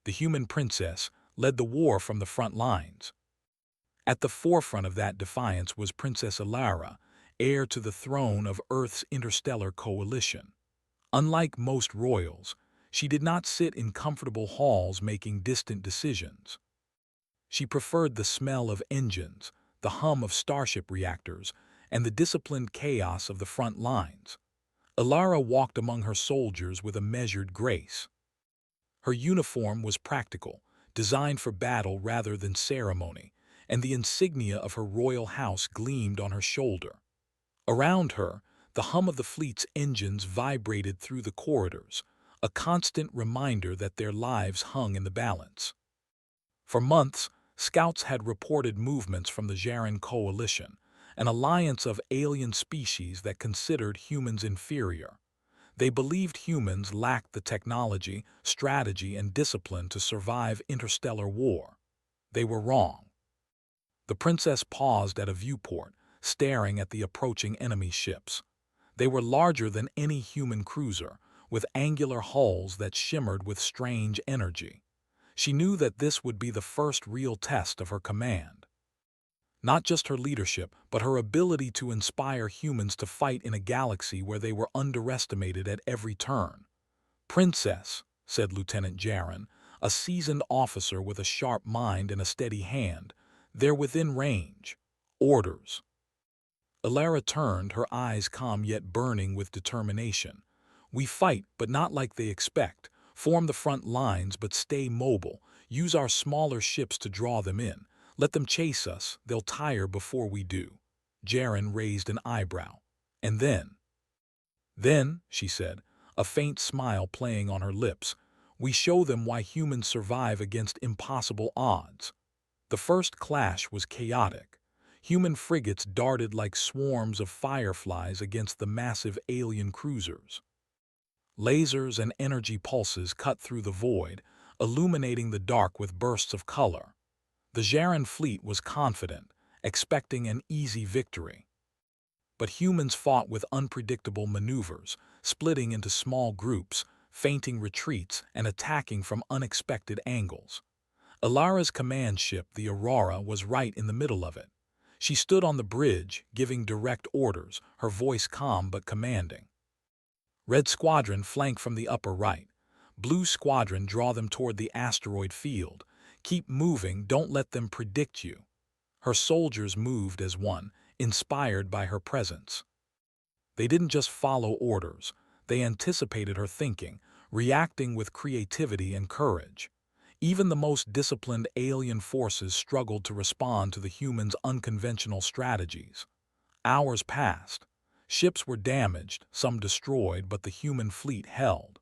the human princess, led the war from the front lines. At the forefront of that defiance was Princess Alara, heir to the throne of Earth's interstellar coalition. Unlike most royals, she did not sit in comfortable halls making distant decisions. She preferred the smell of engines, the hum of starship reactors, and the disciplined chaos of the front lines. Alara walked among her soldiers with a measured grace. Her uniform was practical, designed for battle rather than ceremony, and the insignia of her royal house gleamed on her shoulder. Around her, the hum of the fleet's engines vibrated through the corridors, a constant reminder that their lives hung in the balance. For months, scouts had reported movements from the Jaren Coalition, an alliance of alien species that considered humans inferior. They believed humans lacked the technology, strategy, and discipline to survive interstellar war. They were wrong. The princess paused at a viewport, staring at the approaching enemy ships. They were larger than any human cruiser, with angular hulls that shimmered with strange energy. She knew that this would be the first real test of her command. Not just her leadership, but her ability to inspire humans to fight in a galaxy where they were underestimated at every turn. "Princess," said Lieutenant Jaren, a seasoned officer with a sharp mind and a steady hand, "they're within range. Orders." Alara turned, her eyes calm yet burning with determination. "We fight, but not like they expect. Form the front lines, but stay mobile. Use our smaller ships to draw them in. Let them chase us, they'll tire before we do." Jaren raised an eyebrow. "And then?" "Then," she said, a faint smile playing on her lips, "we show them why humans survive against impossible odds." The first clash was chaotic. Human frigates darted like swarms of fireflies against the massive alien cruisers. Lasers and energy pulses cut through the void, illuminating the dark with bursts of color. The Jaren fleet was confident, expecting an easy victory. But humans fought with unpredictable maneuvers, splitting into small groups, feinting retreats, and attacking from unexpected angles. Alara's command ship, the Aurora, was right in the middle of it. She stood on the bridge, giving direct orders, her voice calm but commanding. "Red Squadron, flank from the upper right. Blue Squadron, draw them toward the asteroid field. Keep moving, don't let them predict you." Her soldiers moved as one, inspired by her presence. They didn't just follow orders, they anticipated her thinking, reacting with creativity and courage. Even the most disciplined alien forces struggled to respond to the humans' unconventional strategies. Hours passed. Ships were damaged, some destroyed, but the human fleet held.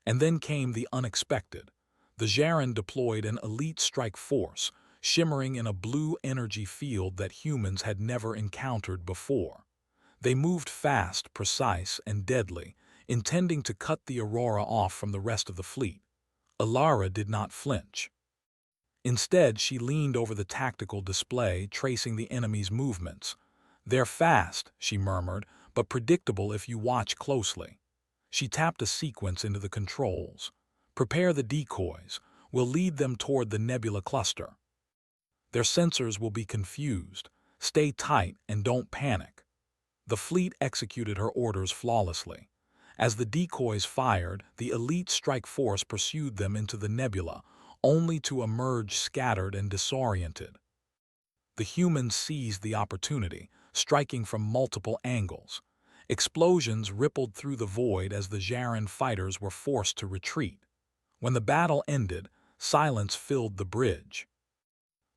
And then came the unexpected. The Jaren deployed an elite strike force, shimmering in a blue energy field that humans had never encountered before. They moved fast, precise, and deadly, intending to cut the Aurora off from the rest of the fleet. Alara did not flinch. Instead, she leaned over the tactical display, tracing the enemy's movements. "They're fast," she murmured, "but predictable if you watch closely." She tapped a sequence into the controls. "Prepare the decoys. We'll lead them toward the nebula cluster. Their sensors will be confused. Stay tight and don't panic." The fleet executed her orders flawlessly. As the decoys fired, the elite strike force pursued them into the nebula, only to emerge scattered and disoriented. The humans seized the opportunity, striking from multiple angles. Explosions rippled through the void as the Jaren fighters were forced to retreat. When the battle ended, silence filled the bridge.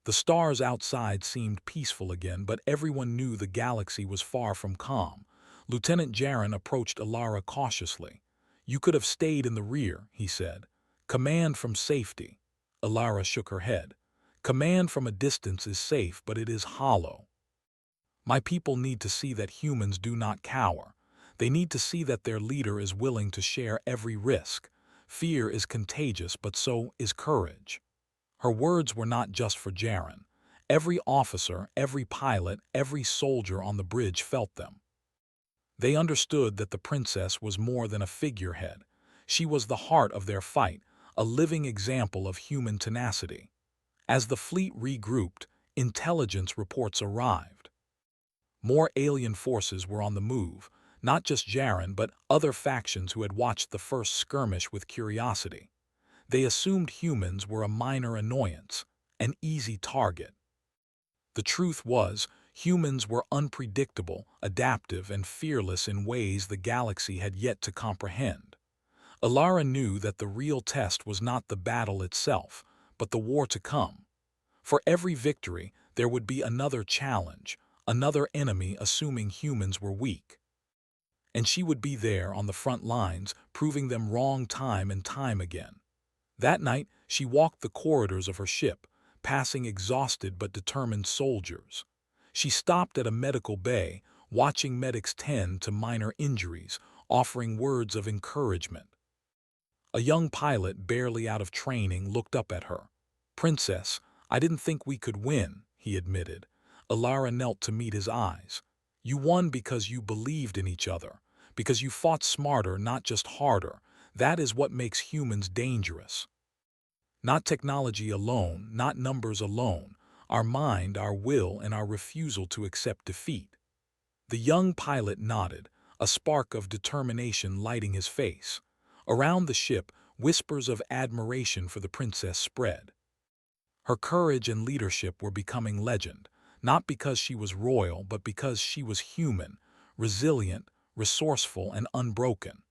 The stars outside seemed peaceful again, but everyone knew the galaxy was far from calm. Lieutenant Jaren approached Alara cautiously. "You could have stayed in the rear," he said. "Command from safety." Alara shook her head. "Command from a distance is safe, but it is hollow. My people need to see that humans do not cower. They need to see that their leader is willing to share every risk. Fear is contagious, but so is courage." Her words were not just for Jaren. Every officer, every pilot, every soldier on the bridge felt them. They understood that the princess was more than a figurehead. She was the heart of their fight, a living example of human tenacity. As the fleet regrouped, intelligence reports arrived. More alien forces were on the move, not just Jaren but other factions who had watched the first skirmish with curiosity. They assumed humans were a minor annoyance, an easy target. The truth was, humans were unpredictable, adaptive, and fearless in ways the galaxy had yet to comprehend. Alara knew that the real test was not the battle itself, but the war to come. For every victory, there would be another challenge, another enemy assuming humans were weak. And she would be there on the front lines, proving them wrong time and time again. That night, she walked the corridors of her ship, passing exhausted but determined soldiers. She stopped at a medical bay, watching medics tend to minor injuries, offering words of encouragement. A young pilot, barely out of training, looked up at her. "Princess, I didn't think we could win," he admitted. Alara knelt to meet his eyes. "You won because you believed in each other, because you fought smarter, not just harder. That is what makes humans dangerous. Not technology alone, not numbers alone, our mind, our will, and our refusal to accept defeat." The young pilot nodded, a spark of determination lighting his face. Around the ship, whispers of admiration for the princess spread. Her courage and leadership were becoming legend, not because she was royal, but because she was human, resilient, resourceful, and unbroken.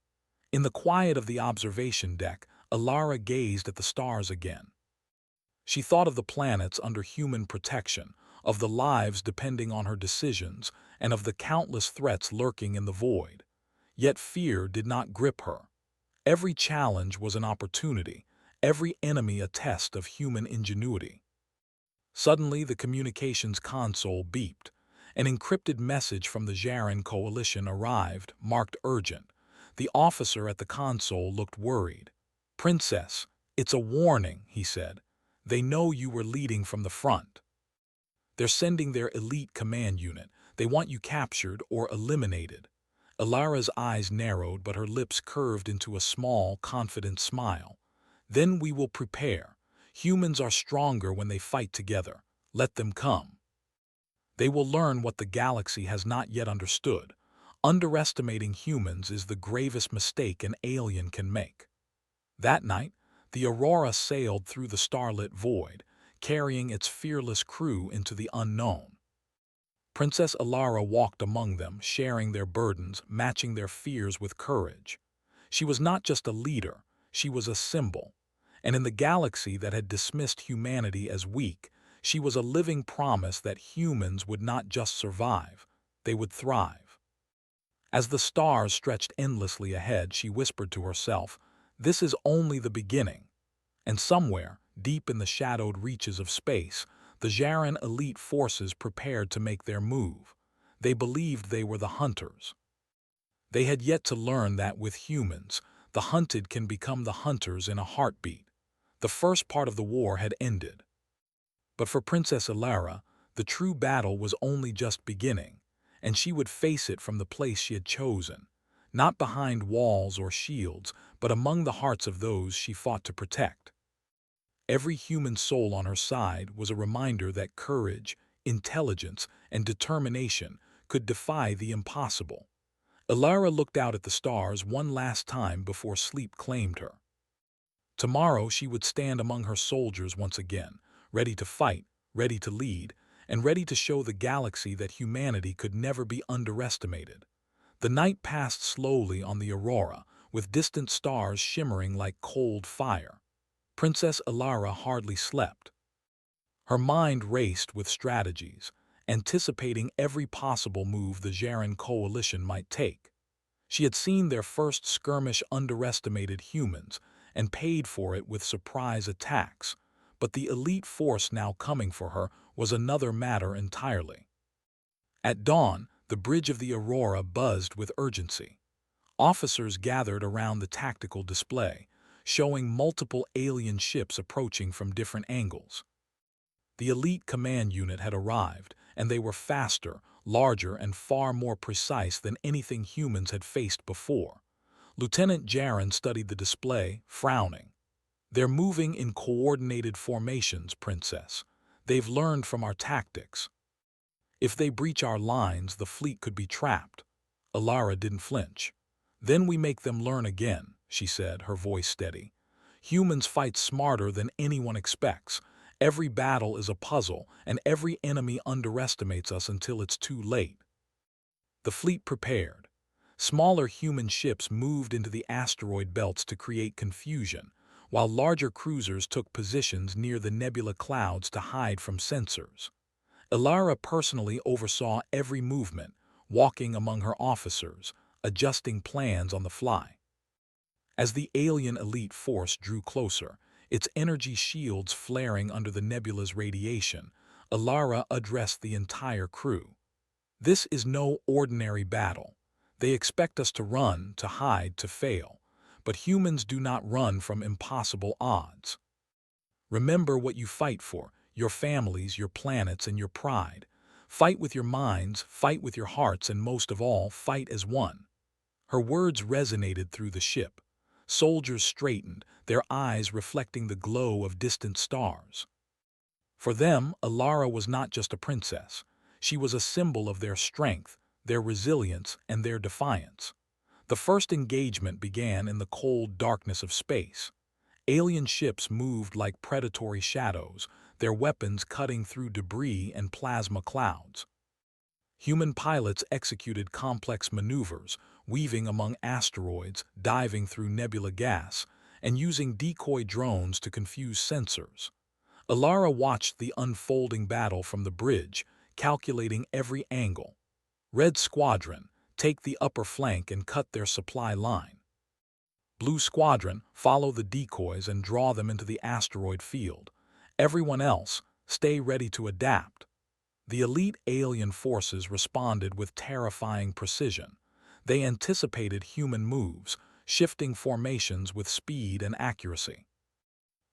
In the quiet of the observation deck, Alara gazed at the stars again. She thought of the planets under human protection, of the lives depending on her decisions, and of the countless threats lurking in the void. Yet fear did not grip her. Every challenge was an opportunity, every enemy a test of human ingenuity. Suddenly, the communications console beeped. An encrypted message from the Jaren coalition arrived, marked urgent. The officer at the console looked worried. "Princess, it's a warning," he said. "They know you were leading from the front. They're sending their elite command unit. They want you captured or eliminated." Alara's eyes narrowed, but her lips curved into a small, confident smile. "Then we will prepare. Humans are stronger when they fight together. Let them come. They will learn what the galaxy has not yet understood. Underestimating humans is the gravest mistake an alien can make." That night, the Aurora sailed through the starlit void, carrying its fearless crew into the unknown. Princess Alara walked among them, sharing their burdens, matching their fears with courage. She was not just a leader, she was a symbol. And in the galaxy that had dismissed humanity as weak, she was a living promise that humans would not just survive, they would thrive. As the stars stretched endlessly ahead, she whispered to herself, "This is only the beginning." And somewhere, deep in the shadowed reaches of space, the Jaren elite forces prepared to make their move. They believed they were the hunters. They had yet to learn that with humans, the hunted can become the hunters in a heartbeat. The first part of the war had ended. But for Princess Alara, the true battle was only just beginning, and she would face it from the place she had chosen, not behind walls or shields, but among the hearts of those she fought to protect. Every human soul on her side was a reminder that courage, intelligence, and determination could defy the impossible. Alara looked out at the stars one last time before sleep claimed her. Tomorrow she would stand among her soldiers once again, ready to fight, ready to lead, and ready to show the galaxy that humanity could never be underestimated. The night passed slowly on the Aurora, with distant stars shimmering like cold fire. Princess Alara hardly slept. Her mind raced with strategies, anticipating every possible move the Jaren coalition might take. She had seen their first skirmish underestimated humans and paid for it with surprise attacks, but the elite force now coming for her was another matter entirely. At dawn, the bridge of the Aurora buzzed with urgency. Officers gathered around the tactical display, showing multiple alien ships approaching from different angles. The elite command unit had arrived, and they were faster, larger, and far more precise than anything humans had faced before. Lieutenant Jaren studied the display, frowning. They're moving in coordinated formations, Princess. They've learned from our tactics. If they breach our lines, the fleet could be trapped. Alara didn't flinch. Then we make them learn again, she said, her voice steady. Humans fight smarter than anyone expects. Every battle is a puzzle, and every enemy underestimates us until it's too late. The fleet prepared. Smaller human ships moved into the asteroid belts to create confusion, while larger cruisers took positions near the nebula clouds to hide from sensors. Alara personally oversaw every movement, walking among her officers, adjusting plans on the fly. As the alien elite force drew closer, its energy shields flaring under the nebula's radiation, Alara addressed the entire crew. This is no ordinary battle. They expect us to run, to hide, to fail. But humans do not run from impossible odds. Remember what you fight for: your families, your planets, and your pride. Fight with your minds, fight with your hearts, and most of all, fight as one. Her words resonated through the ship. Soldiers straightened, their eyes reflecting the glow of distant stars. For them, Alara was not just a princess. She was a symbol of their strength, their resilience, and their defiance. The first engagement began in the cold darkness of space. Alien ships moved like predatory shadows, their weapons cutting through debris and plasma clouds. Human pilots executed complex maneuvers, weaving among asteroids, diving through nebula gas, and using decoy drones to confuse sensors. Alara watched the unfolding battle from the bridge, calculating every angle. Red Squadron, take the upper flank and cut their supply line. Blue Squadron, follow the decoys and draw them into the asteroid field. Everyone else, stay ready to adapt. The elite alien forces responded with terrifying precision. They anticipated human moves, shifting formations with speed and accuracy.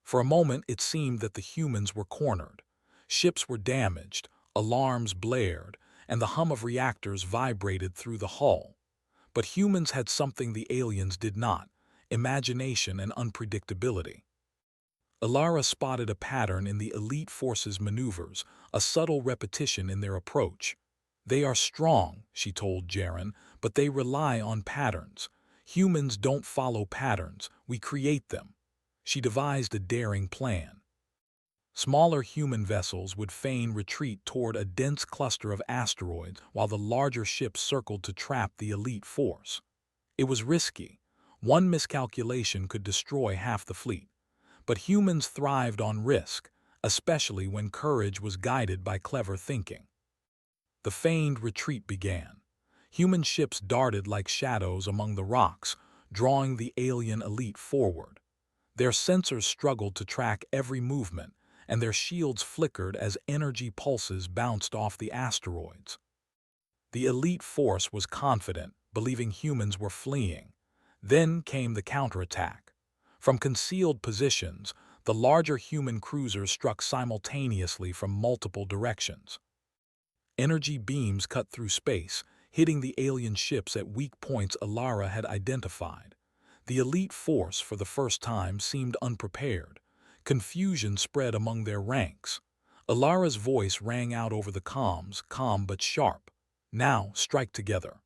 For a moment, it seemed that the humans were cornered. Ships were damaged, alarms blared, and the hum of reactors vibrated through the hull. But humans had something the aliens did not: imagination and unpredictability. Alara spotted a pattern in the elite forces' maneuvers, a subtle repetition in their approach. They are strong, she told Jaren, but they rely on patterns. Humans don't follow patterns, we create them. She devised a daring plan. Smaller human vessels would feign retreat toward a dense cluster of asteroids while the larger ships circled to trap the elite force. It was risky. One miscalculation could destroy half the fleet. But humans thrived on risk, especially when courage was guided by clever thinking. The feigned retreat began. Human ships darted like shadows among the rocks, drawing the alien elite forward. Their sensors struggled to track every movement, and their shields flickered as energy pulses bounced off the asteroids. The elite force was confident, believing humans were fleeing. Then came the counterattack. From concealed positions, the larger human cruisers struck simultaneously from multiple directions. Energy beams cut through space, hitting the alien ships at weak points Alara had identified. The elite force, for the first time, seemed unprepared. Confusion spread among their ranks. Alara's voice rang out over the comms, calm but sharp. Now, strike together.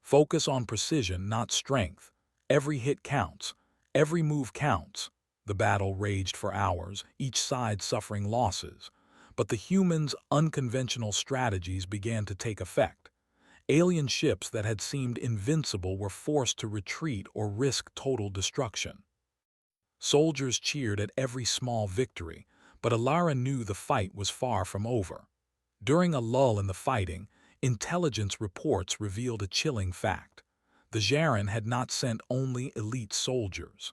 Focus on precision, not strength. Every hit counts. Every move counts. The battle raged for hours, each side suffering losses. But the humans' unconventional strategies began to take effect. Alien ships that had seemed invincible were forced to retreat or risk total destruction. Soldiers cheered at every small victory, but Alara knew the fight was far from over. During a lull in the fighting, intelligence reports revealed a chilling fact. The Jaren had not sent only elite soldiers.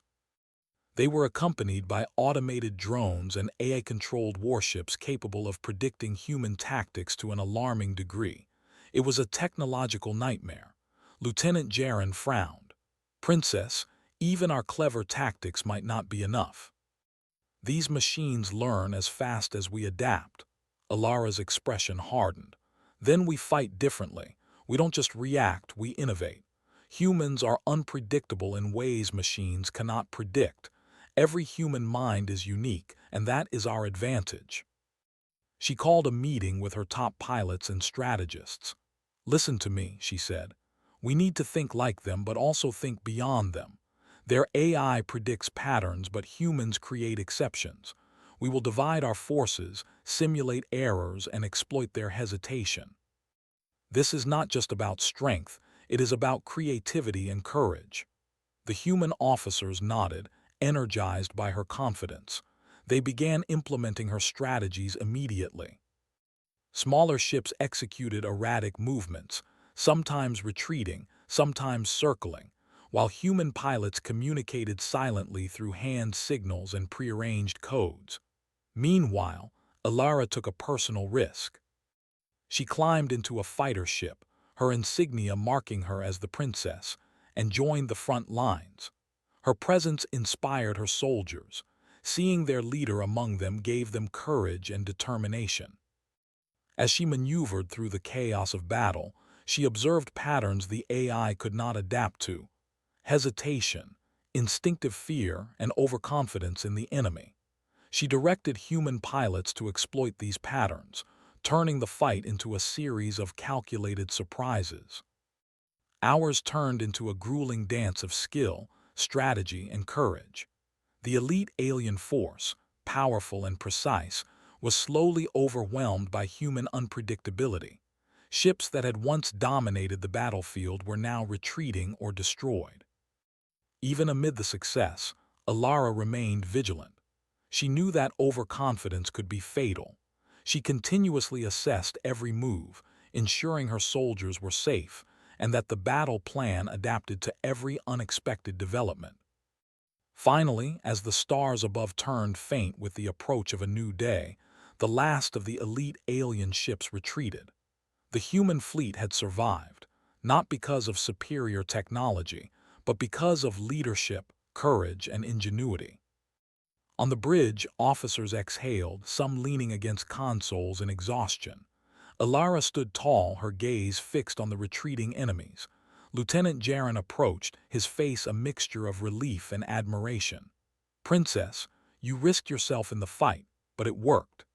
They were accompanied by automated drones and AI-controlled warships capable of predicting human tactics to an alarming degree. It was a technological nightmare. Lieutenant Jaren frowned. "Princess, even our clever tactics might not be enough. These machines learn as fast as we adapt." Alara's expression hardened. "Then we fight differently. We don't just react, we innovate. Humans are unpredictable in ways machines cannot predict. Every human mind is unique, and that is our advantage. She called a meeting with her top pilots and strategists. "Listen to me," she said. "We need to think like them, but also think beyond them. Their AI predicts patterns, but humans create exceptions. We will divide our forces, simulate errors, and exploit their hesitation. This is not just about strength, it is about creativity and courage." The human officers nodded, energized by her confidence. They began implementing her strategies immediately. Smaller ships executed erratic movements, sometimes retreating, sometimes circling, while human pilots communicated silently through hand signals and prearranged codes. Meanwhile, Alara took a personal risk. She climbed into a fighter ship, her insignia marking her as the princess, and joined the front lines. Her presence inspired her soldiers. Seeing their leader among them gave them courage and determination. As she maneuvered through the chaos of battle, she observed patterns the AI could not adapt to: hesitation, instinctive fear, and overconfidence in the enemy. She directed human pilots to exploit these patterns, turning the fight into a series of calculated surprises. Hours turned into a grueling dance of skill, strategy, and courage. The elite alien force, powerful and precise, was slowly overwhelmed by human unpredictability. Ships that had once dominated the battlefield were now retreating or destroyed. Even amid the success, Alara remained vigilant. She knew that overconfidence could be fatal. She continuously assessed every move, ensuring her soldiers were safe and that the battle plan adapted to every unexpected development. Finally, as the stars above turned faint with the approach of a new day, the last of the elite alien ships retreated. The human fleet had survived, not because of superior technology, but because of leadership, courage, and ingenuity. On the bridge, officers exhaled, some leaning against consoles in exhaustion. Alara stood tall, her gaze fixed on the retreating enemies. Lieutenant Jaren approached, his face a mixture of relief and admiration. "Princess, you risked yourself in the fight, but it worked.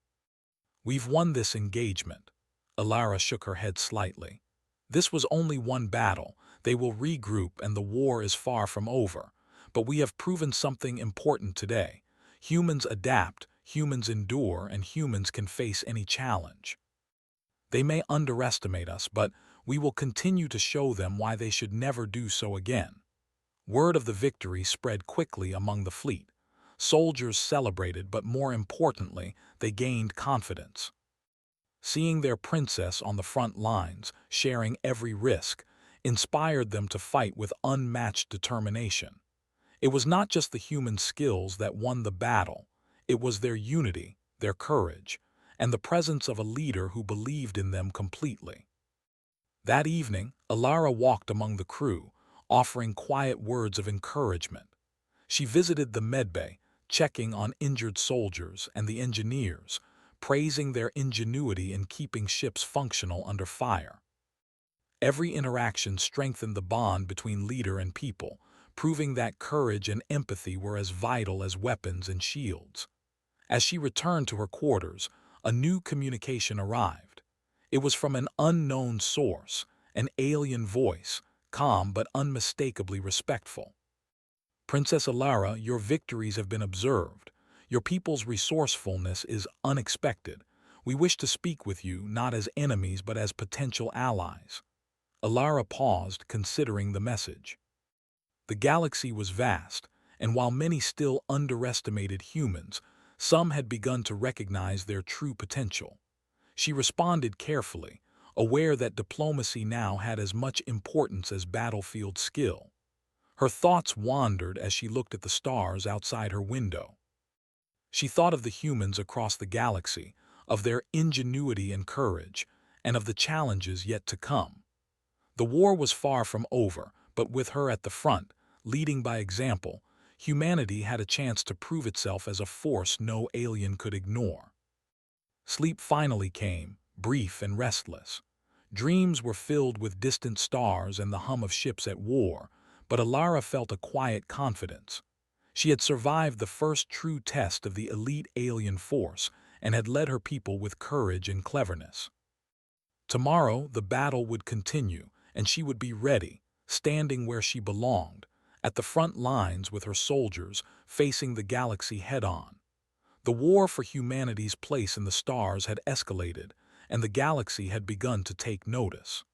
We've won this engagement." Alara shook her head slightly. "This was only one battle. They will regroup and the war is far from over. But we have proven something important today. Humans adapt, humans endure, and humans can face any challenge. They may underestimate us, but we will continue to show them why they should never do so again." Word of the victory spread quickly among the fleet. Soldiers celebrated, but more importantly, they gained confidence. Seeing their princess on the front lines, sharing every risk, inspired them to fight with unmatched determination. It was not just the human skills that won the battle, it was their unity, their courage, and the presence of a leader who believed in them completely. That evening, Alara walked among the crew, offering quiet words of encouragement. She visited the medbay, checking on injured soldiers and the engineers, praising their ingenuity in keeping ships functional under fire. Every interaction strengthened the bond between leader and people, proving that courage and empathy were as vital as weapons and shields. As she returned to her quarters, a new communication arrived. It was from an unknown source, an alien voice, calm but unmistakably respectful. "Princess Alara, your victories have been observed. Your people's resourcefulness is unexpected. We wish to speak with you not as enemies but as potential allies." Alara paused, considering the message. The galaxy was vast, and while many still underestimated humans, some had begun to recognize their true potential. She responded carefully, aware that diplomacy now had as much importance as battlefield skill. Her thoughts wandered as she looked at the stars outside her window. She thought of the humans across the galaxy, of their ingenuity and courage, and of the challenges yet to come. The war was far from over, but with her at the front, leading by example, humanity had a chance to prove itself as a force no alien could ignore. Sleep finally came, brief and restless. Dreams were filled with distant stars and the hum of ships at war, but Alara felt a quiet confidence. She had survived the first true test of the elite alien force and had led her people with courage and cleverness. Tomorrow, the battle would continue, and she would be ready, standing where she belonged, at the front lines with her soldiers, facing the galaxy head-on. The war for humanity's place in the stars had escalated, and the galaxy had begun to take notice.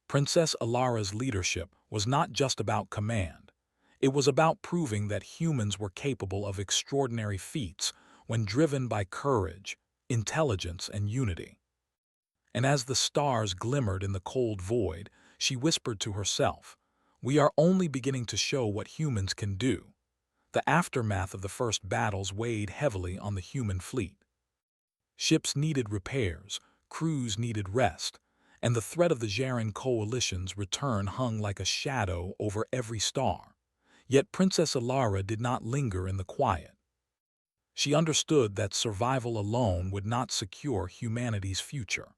Princess Alara's leadership was not just about command. It was about proving that humans were capable of extraordinary feats when driven by courage, intelligence, and unity. And as the stars glimmered in the cold void, she whispered to herself, "We are only beginning to show what humans can do." The aftermath of the first battles weighed heavily on the human fleet. Ships needed repairs, crews needed rest, and the threat of the Jaren coalition's return hung like a shadow over every star. Yet Princess Alara did not linger in the quiet. She understood that survival alone would not secure humanity's future.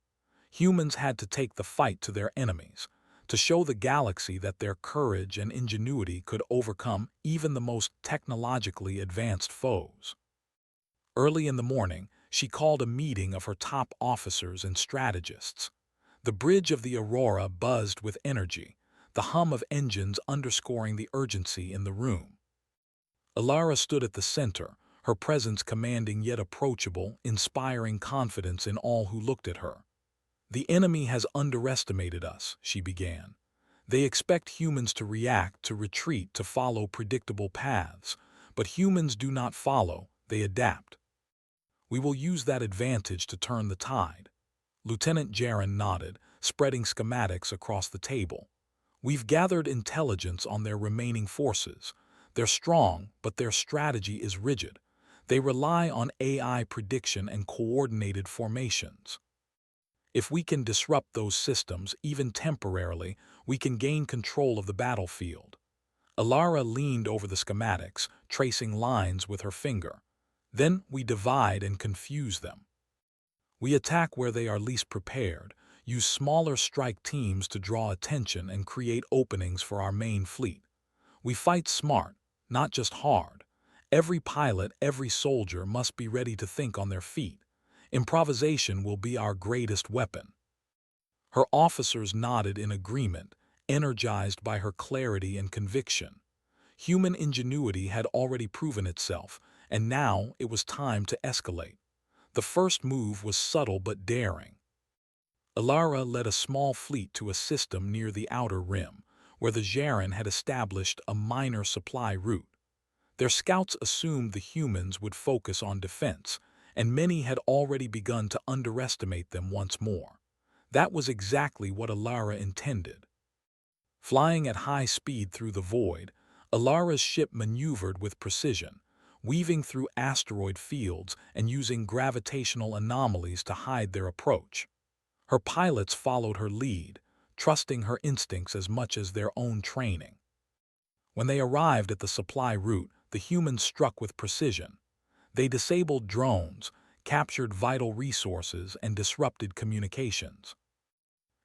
Humans had to take the fight to their enemies, to show the galaxy that their courage and ingenuity could overcome even the most technologically advanced foes. Early in the morning, she called a meeting of her top officers and strategists. The bridge of the Aurora buzzed with energy, the hum of engines underscoring the urgency in the room. Alara stood at the center, her presence commanding yet approachable, inspiring confidence in all who looked at her. "The enemy has underestimated us," she began. "They expect humans to react, to retreat, to follow predictable paths. But humans do not follow, they adapt. We will use that advantage to turn the tide." Lieutenant Jaren nodded, spreading schematics across the table. "We've gathered intelligence on their remaining forces. They're strong, but their strategy is rigid. They rely on AI prediction and coordinated formations. If we can disrupt those systems, even temporarily, we can gain control of the battlefield." Alara leaned over the schematics, tracing lines with her finger. "Then we divide and confuse them. We attack where they are least prepared, use smaller strike teams to draw attention and create openings for our main fleet. We fight smart, not just hard. Every pilot, every soldier must be ready to think on their feet. Improvisation will be our greatest weapon." Her officers nodded in agreement, energized by her clarity and conviction. Human ingenuity had already proven itself, and now it was time to escalate. The first move was subtle but daring. Alara led a small fleet to a system near the outer rim, where the Jaren had established a minor supply route. Their scouts assumed the humans would focus on defense, and many had already begun to underestimate them once more. That was exactly what Alara intended. Flying at high speed through the void, Alara's ship maneuvered with precision, weaving through asteroid fields and using gravitational anomalies to hide their approach. Her pilots followed her lead, trusting her instincts as much as their own training. When they arrived at the supply route, the humans struck with precision. They disabled drones, captured vital resources, and disrupted communications.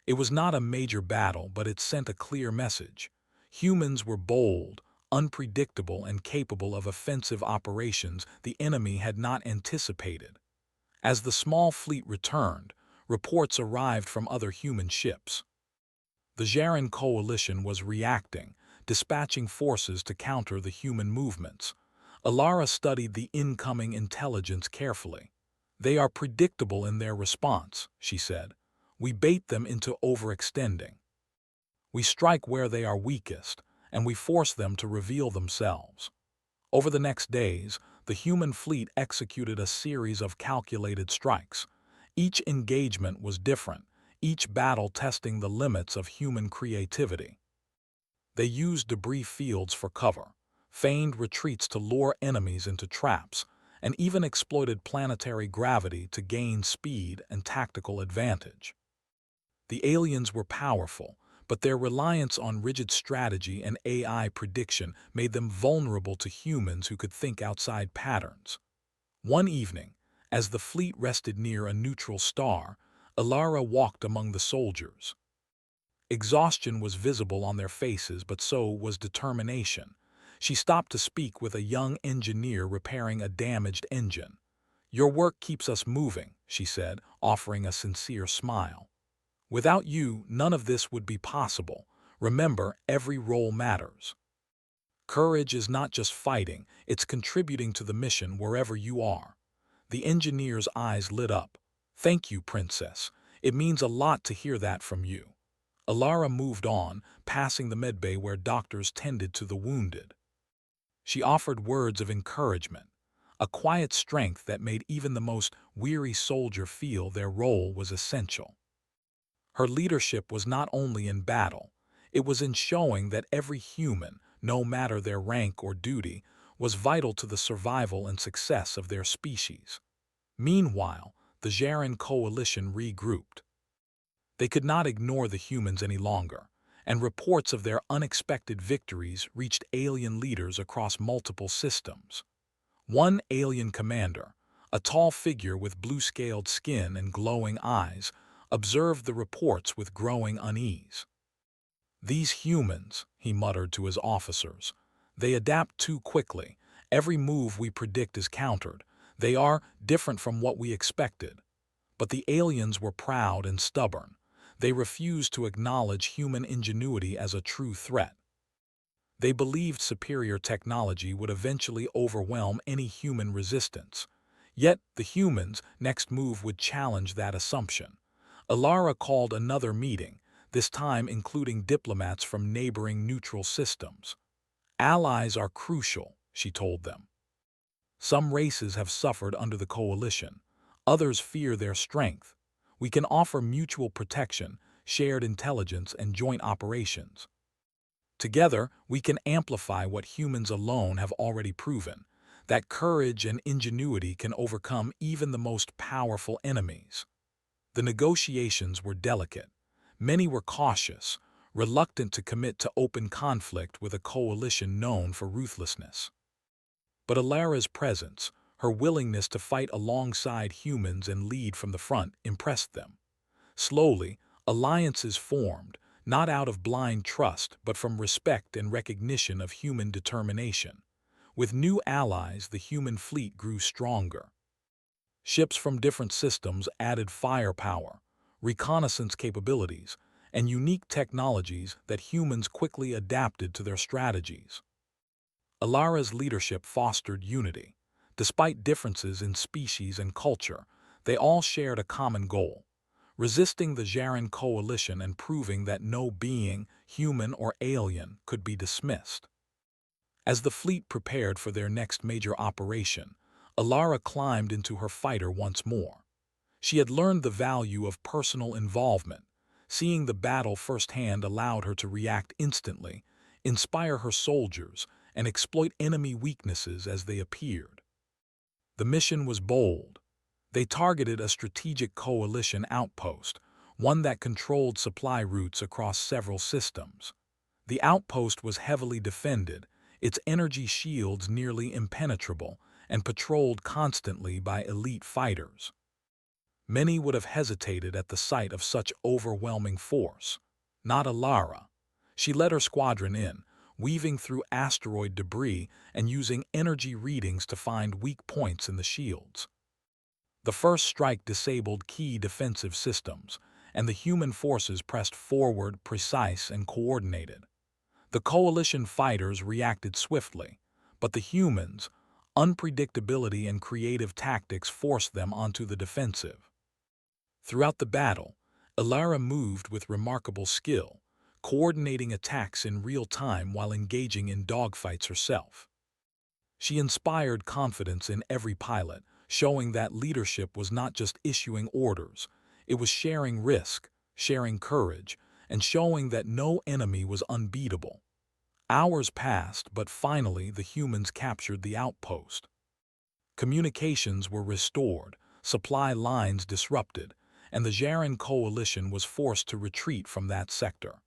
It was not a major battle, but it sent a clear message. Humans were bold, unpredictable, and capable of offensive operations the enemy had not anticipated. As the small fleet returned, reports arrived from other human ships. The Jaren coalition was reacting, dispatching forces to counter the human movements. Alara studied the incoming intelligence carefully. "They are predictable in their response," she said. "We bait them into overextending. We strike where they are weakest, and we force them to reveal themselves." Over the next days, the human fleet executed a series of calculated strikes. Each engagement was different, each battle testing the limits of human creativity. They used debris fields for cover, feigned retreats to lure enemies into traps, and even exploited planetary gravity to gain speed and tactical advantage. The aliens were powerful, but their reliance on rigid strategy and AI prediction made them vulnerable to humans who could think outside patterns. One evening, as the fleet rested near a neutral star, Alara walked among the soldiers. Exhaustion was visible on their faces, but so was determination. She stopped to speak with a young engineer repairing a damaged engine. "Your work keeps us moving," she said, offering a sincere smile. "Without you, none of this would be possible. Remember, every role matters. Courage is not just fighting, it's contributing to the mission wherever you are." The engineer's eyes lit up. "Thank you, Princess. It means a lot to hear that from you." Alara moved on, passing the medbay where doctors tended to the wounded. She offered words of encouragement, a quiet strength that made even the most weary soldier feel their role was essential. Her leadership was not only in battle, it was in showing that every human, no matter their rank or duty, was vital to the survival and success of their species. Meanwhile, the Jaren coalition regrouped. They could not ignore the humans any longer, and reports of their unexpected victories reached alien leaders across multiple systems. One alien commander, a tall figure with blue-scaled skin and glowing eyes, observed the reports with growing unease. "These humans," he muttered to his officers, "they adapt too quickly. Every move we predict is countered. They are different from what we expected." But the aliens were proud and stubborn. They refused to acknowledge human ingenuity as a true threat. They believed superior technology would eventually overwhelm any human resistance. Yet the humans' next move would challenge that assumption. Alara called another meeting, this time including diplomats from neighboring neutral systems. "Allies are crucial," she told them. "Some races have suffered under the coalition. Others fear their strength. We can offer mutual protection, shared intelligence, and joint operations. Together, we can amplify what humans alone have already proven, that courage and ingenuity can overcome even the most powerful enemies." The negotiations were delicate. Many were cautious, reluctant to commit to open conflict with a coalition known for ruthlessness. But Alara's presence, her willingness to fight alongside humans and lead from the front, impressed them. Slowly, alliances formed, not out of blind trust but from respect and recognition of human determination. With new allies, the human fleet grew stronger. Ships from different systems added firepower, reconnaissance capabilities, and unique technologies that humans quickly adapted to their strategies. Alara's leadership fostered unity. Despite differences in species and culture, they all shared a common goal: resisting the Jaren coalition and proving that no being, human or alien, could be dismissed. As the fleet prepared for their next major operation, Alara climbed into her fighter once more. She had learned the value of personal involvement. Seeing the battle firsthand allowed her to react instantly, inspire her soldiers, and exploit enemy weaknesses as they appeared. The mission was bold. They targeted a strategic coalition outpost, one that controlled supply routes across several systems. The outpost was heavily defended, its energy shields nearly impenetrable, and patrolled constantly by elite fighters. Many would have hesitated at the sight of such overwhelming force. Not Alara. She led her squadron in, weaving through asteroid debris and using energy readings to find weak points in the shields. The first strike disabled key defensive systems, and the human forces pressed forward, precise and coordinated. The coalition fighters reacted swiftly, but the humans' unpredictability and creative tactics forced them onto the defensive. Throughout the battle, Alara moved with remarkable skill, coordinating attacks in real time while engaging in dogfights herself. She inspired confidence in every pilot, showing that leadership was not just issuing orders, it was sharing risk, sharing courage, and showing that no enemy was unbeatable. Hours passed, but finally the humans captured the outpost. Communications were restored, supply lines disrupted, and the Jaren coalition was forced to retreat from that sector.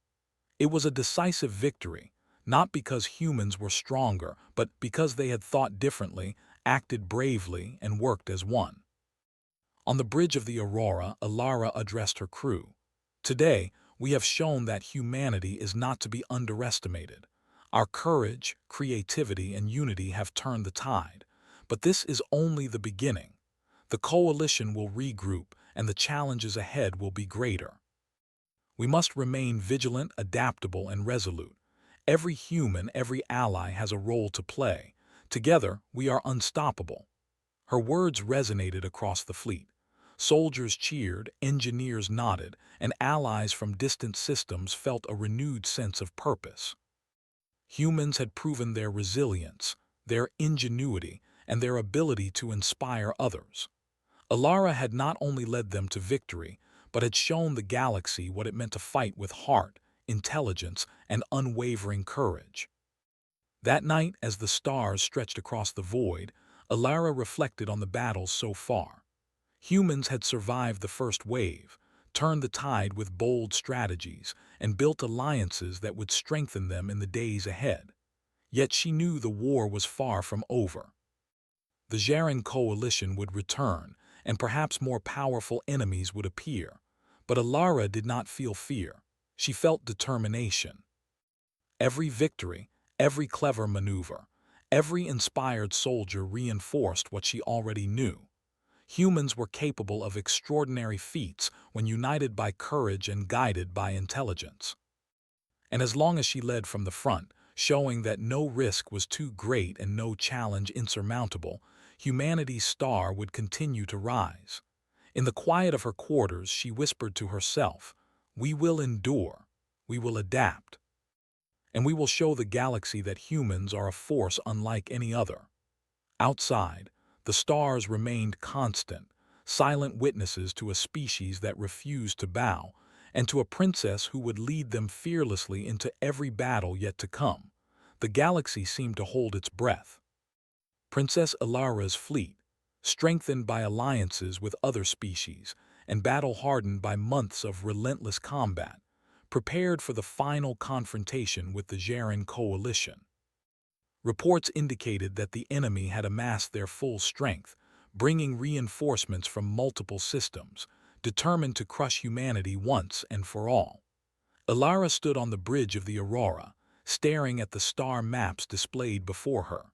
It was a decisive victory, not because humans were stronger, but because they had thought differently, acted bravely, and worked as one. On the bridge of the Aurora, Alara addressed her crew. "Today, we have shown that humanity is not to be underestimated. Our courage, creativity, and unity have turned the tide, but this is only the beginning. The coalition will regroup, and the challenges ahead will be greater. We must remain vigilant, adaptable, and resolute. Every human, every ally has a role to play. Together, we are unstoppable. Her words resonated across the fleet. Soldiers cheered, engineers nodded, and allies from distant systems felt a renewed sense of purpose. Humans had proven their resilience, their ingenuity, and their ability to inspire others. Alara had not only led them to victory, but had shown the galaxy what it meant to fight with heart, intelligence, and unwavering courage. That night, as the stars stretched across the void, Alara reflected on the battles so far. Humans had survived the first wave, turned the tide with bold strategies, and built alliances that would strengthen them in the days ahead. Yet she knew the war was far from over. The Jaren coalition would return, and perhaps more powerful enemies would appear. But Alara did not feel fear. She felt determination. Every victory, every clever maneuver, every inspired soldier reinforced what she already knew. Humans were capable of extraordinary feats when united by courage and guided by intelligence. And as long as she led from the front, showing that no risk was too great and no challenge insurmountable, humanity's star would continue to rise. In the quiet of her quarters, she whispered to herself, "We will endure, we will adapt, and we will show the galaxy that humans are a force unlike any other." Outside, the stars remained constant, silent witnesses to a species that refused to bow, and to a princess who would lead them fearlessly into every battle yet to come. The galaxy seemed to hold its breath. Princess Alara's fleet, strengthened by alliances with other species and battle-hardened by months of relentless combat, prepared for the final confrontation with the Jaren coalition. Reports indicated that the enemy had amassed their full strength, bringing reinforcements from multiple systems, determined to crush humanity once and for all. Alara stood on the bridge of the Aurora, staring at the star maps displayed before her.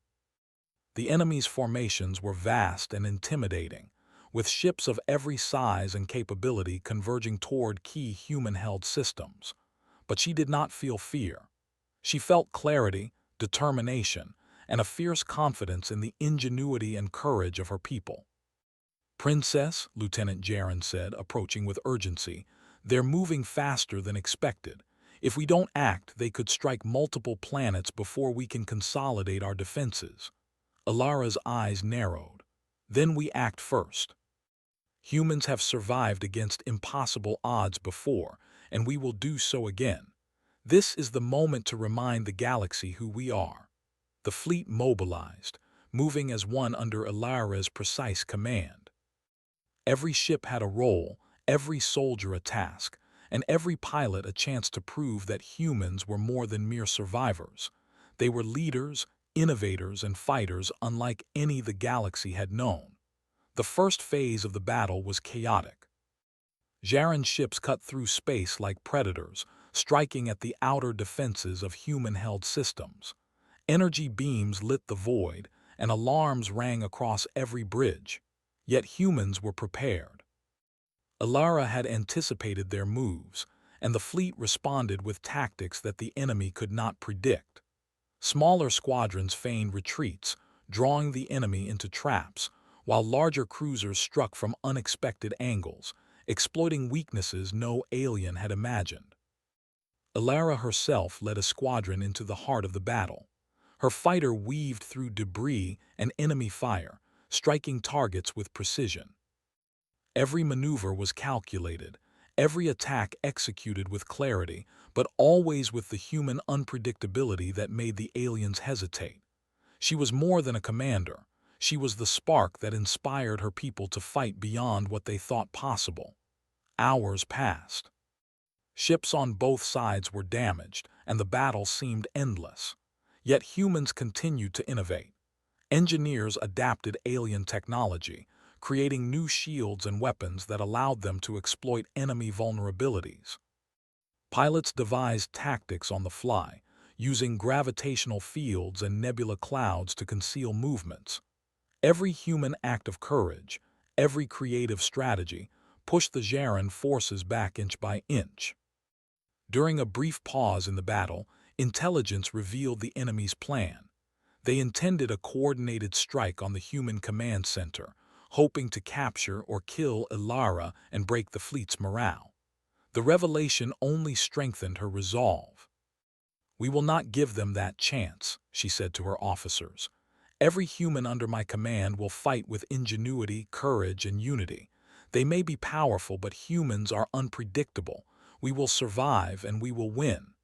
The enemy's formations were vast and intimidating, with ships of every size and capability converging toward key human-held systems. But she did not feel fear. She felt clarity, determination, and a fierce confidence in the ingenuity and courage of her people. "Princess," Lieutenant Jaren said, approaching with urgency, "they're moving faster than expected. If we don't act, they could strike multiple planets before we can consolidate our defenses." Alara's eyes narrowed. "Then we act first. Humans have survived against impossible odds before, and we will do so again. This is the moment to remind the galaxy who we are." The fleet mobilized, moving as one under Alara's precise command. Every ship had a role, every soldier a task, and every pilot a chance to prove that humans were more than mere survivors. They were leaders, innovators, and fighters unlike any the galaxy had known. The first phase of the battle was chaotic. Jaren ships cut through space like predators, striking at the outer defenses of human-held systems. Energy beams lit the void, and alarms rang across every bridge. Yet humans were prepared. Alara had anticipated their moves, and the fleet responded with tactics that the enemy could not predict. Smaller squadrons feigned retreats, drawing the enemy into traps, while larger cruisers struck from unexpected angles, exploiting weaknesses no alien had imagined. Alara herself led a squadron into the heart of the battle. Her fighter weaved through debris and enemy fire, striking targets with precision. Every maneuver was calculated, every attack executed with clarity, but always with the human unpredictability that made the aliens hesitate. She was more than a commander. She was the spark that inspired her people to fight beyond what they thought possible. Hours passed. Ships on both sides were damaged, and the battle seemed endless. Yet humans continued to innovate. Engineers adapted alien technology, creating new shields and weapons that allowed them to exploit enemy vulnerabilities. Pilots devised tactics on the fly, using gravitational fields and nebula clouds to conceal movements. Every human act of courage, every creative strategy, pushed the Jaren forces back inch by inch. During a brief pause in the battle, intelligence revealed the enemy's plan. They intended a coordinated strike on the human command center, hoping to capture or kill Ilara and break the fleet's morale. The revelation only strengthened her resolve. "We will not give them that chance," she said to her officers. "Every human under my command will fight with ingenuity, courage, and unity. They may be powerful, but humans are unpredictable. We will survive and we will win."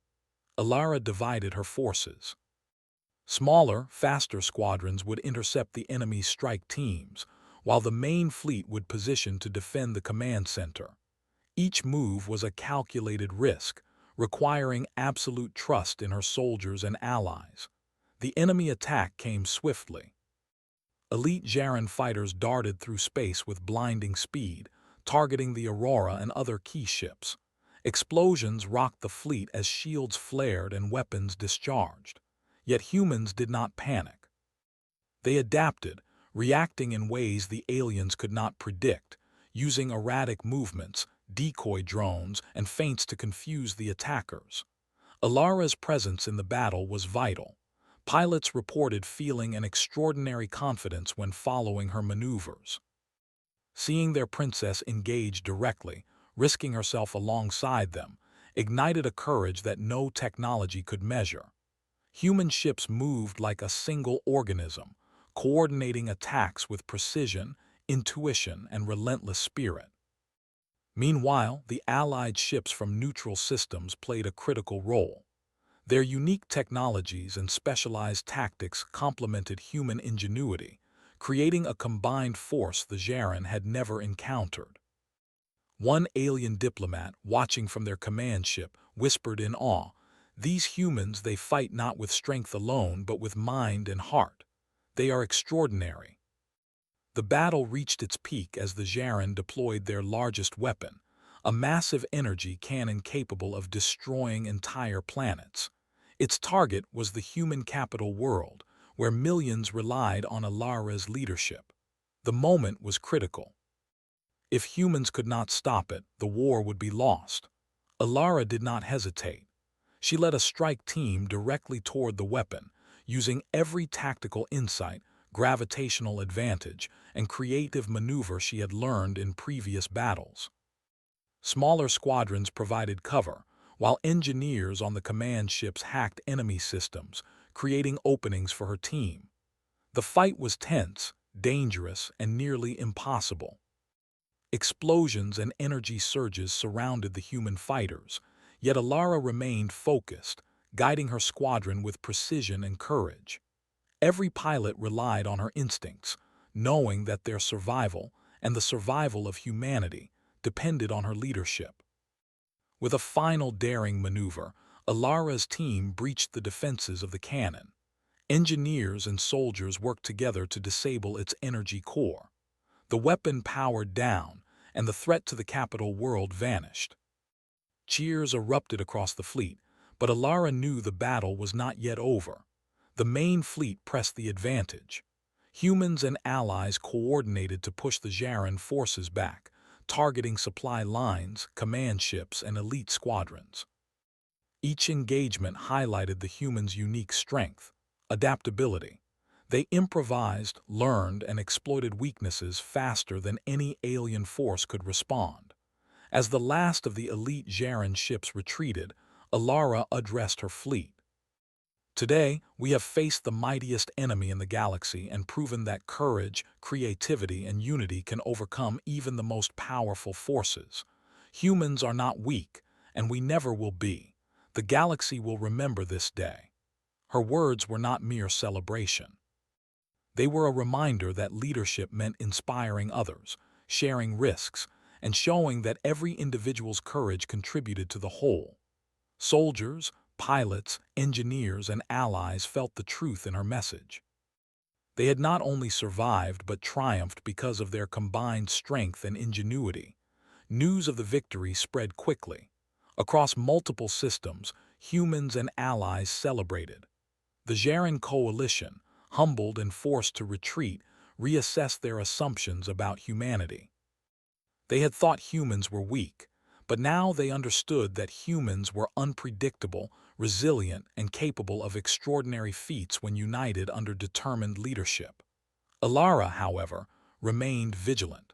Ilara divided her forces. Smaller, faster squadrons would intercept the enemy's strike teams, while the main fleet would position to defend the command center. Each move was a calculated risk, requiring absolute trust in her soldiers and allies. The enemy attack came swiftly. Elite Jaren fighters darted through space with blinding speed, targeting the Aurora and other key ships. Explosions rocked the fleet as shields flared and weapons discharged. Yet humans did not panic. They adapted, reacting in ways the aliens could not predict, using erratic movements, decoy drones, and feints to confuse the attackers. Ilara's presence in the battle was vital. Pilots reported feeling an extraordinary confidence when following her maneuvers. Seeing their princess engage directly, risking herself alongside them, ignited a courage that no technology could measure. Human ships moved like a single organism, coordinating attacks with precision, intuition, and relentless spirit. Meanwhile, the Allied ships from neutral systems played a critical role. Their unique technologies and specialized tactics complemented human ingenuity, creating a combined force the Jaren had never encountered. One alien diplomat, watching from their command ship, whispered in awe, "These humans, they fight not with strength alone, but with mind and heart. They are extraordinary." The battle reached its peak as the Jaren deployed their largest weapon, a massive energy cannon capable of destroying entire planets. Its target was the human capital world, where millions relied on Ilara's leadership. The moment was critical. If humans could not stop it, the war would be lost. Ilara did not hesitate. She led a strike team directly toward the weapon, using every tactical insight, gravitational advantage, and creative maneuver she had learned in previous battles. Smaller squadrons provided cover, while engineers on the command ships hacked enemy systems, creating openings for her team. The fight was tense, dangerous, and nearly impossible. Explosions and energy surges surrounded the human fighters, yet Ilara remained focused, guiding her squadron with precision and courage. Every pilot relied on her instincts, knowing that their survival and the survival of humanity depended on her leadership. With a final daring maneuver, Ilara's team breached the defenses of the cannon. Engineers and soldiers worked together to disable its energy core. The weapon powered down, and the threat to the capital world vanished. Cheers erupted across the fleet, but Ilara knew the battle was not yet over. The main fleet pressed the advantage. Humans and allies coordinated to push the Jaren forces back, targeting supply lines, command ships, and elite squadrons. Each engagement highlighted the humans' unique strength, adaptability. They improvised, learned, and exploited weaknesses faster than any alien force could respond. As the last of the elite Jaren ships retreated, Ilara addressed her fleet. "Today, we have faced the mightiest enemy in the galaxy and proven that courage, creativity, and unity can overcome even the most powerful forces. Humans are not weak, and we never will be. The galaxy will remember this day." Her words were not mere celebration. They were a reminder that leadership meant inspiring others, sharing risks, and showing that every individual's courage contributed to the whole. Soldiers, pilots, engineers, and allies felt the truth in her message. They had not only survived but triumphed because of their combined strength and ingenuity. News of the victory spread quickly. Across multiple systems, humans and allies celebrated. The Jaren coalition, humbled and forced to retreat, reassessed their assumptions about humanity. They had thought humans were weak, but now they understood that humans were unpredictable, resilient, and capable of extraordinary feats when united under determined leadership. Alara, however, remained vigilant.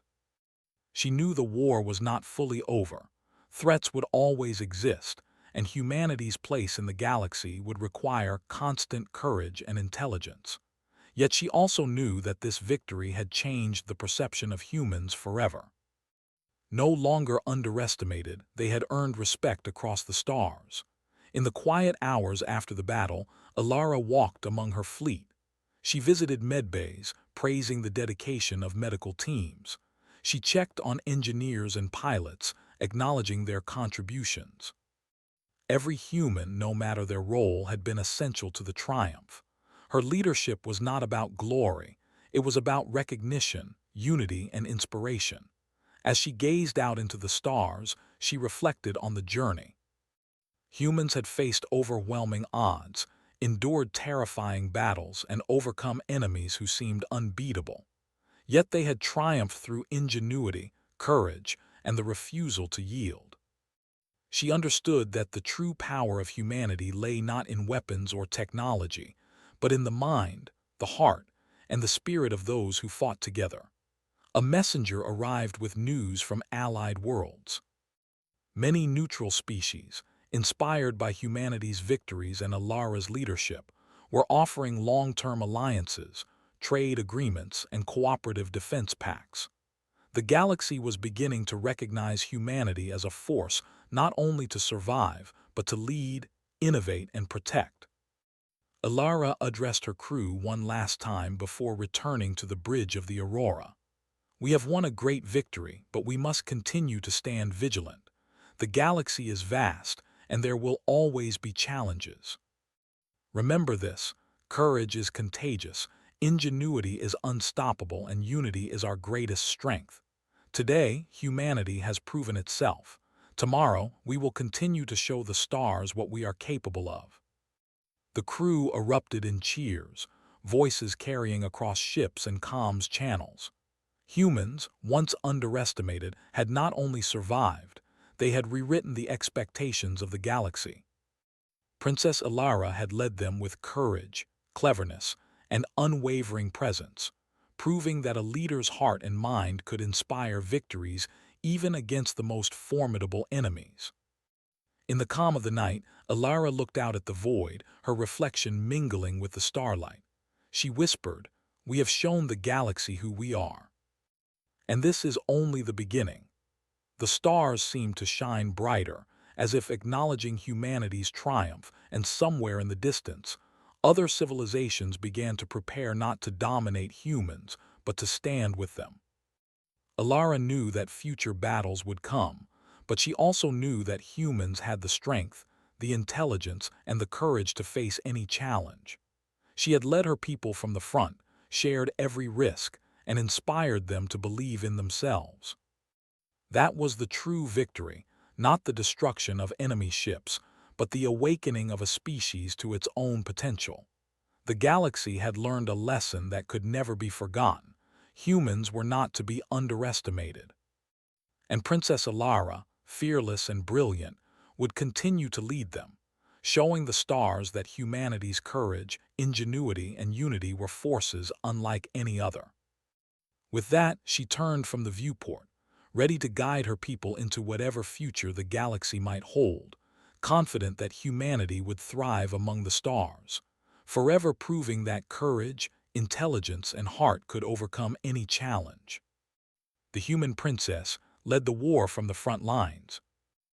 She knew the war was not fully over. Threats would always exist, and humanity's place in the galaxy would require constant courage and intelligence. Yet she also knew that this victory had changed the perception of humans forever. No longer underestimated, they had earned respect across the stars. In the quiet hours after the battle, Alara walked among her fleet. She visited medbays, praising the dedication of medical teams. She checked on engineers and pilots, acknowledging their contributions. Every human, no matter their role, had been essential to the triumph. Her leadership was not about glory, it was about recognition, unity, and inspiration. As she gazed out into the stars, she reflected on the journey. Humans had faced overwhelming odds, endured terrifying battles, and overcome enemies who seemed unbeatable. Yet they had triumphed through ingenuity, courage, and the refusal to yield. She understood that the true power of humanity lay not in weapons or technology, but in the mind, the heart, and the spirit of those who fought together. A messenger arrived with news from allied worlds. Many neutral species, inspired by humanity's victories and Alara's leadership, were offering long-term alliances, trade agreements, and cooperative defense pacts. The galaxy was beginning to recognize humanity as a force not only to survive, but to lead, innovate, and protect. Alara addressed her crew one last time before returning to the bridge of the Aurora. "We have won a great victory, but we must continue to stand vigilant. The galaxy is vast, and there will always be challenges. Remember this: courage is contagious, ingenuity is unstoppable, and unity is our greatest strength. Today, humanity has proven itself. Tomorrow, we will continue to show the stars what we are capable of." The crew erupted in cheers, voices carrying across ships and comms channels. Humans, once underestimated, had not only survived, they had rewritten the expectations of the galaxy. Princess Alara had led them with courage, cleverness, and unwavering presence, proving that a leader's heart and mind could inspire victories even against the most formidable enemies. In the calm of the night, Alara looked out at the void, her reflection mingling with the starlight. She whispered, "We have shown the galaxy who we are. And this is only the beginning." The stars seemed to shine brighter, as if acknowledging humanity's triumph, and somewhere in the distance, other civilizations began to prepare not to dominate humans, but to stand with them. Alara knew that future battles would come, but she also knew that humans had the strength, the intelligence, and the courage to face any challenge. She had led her people from the front, shared every risk, and inspired them to believe in themselves. That was the true victory, not the destruction of enemy ships, but the awakening of a species to its own potential. The galaxy had learned a lesson that could never be forgotten. Humans were not to be underestimated. And Princess Alara, fearless and brilliant, would continue to lead them, showing the stars that humanity's courage, ingenuity, and unity were forces unlike any other. With that, she turned from the viewport, ready to guide her people into whatever future the galaxy might hold, confident that humanity would thrive among the stars, forever proving that courage, intelligence, and heart could overcome any challenge. The human princess led the war from the front lines.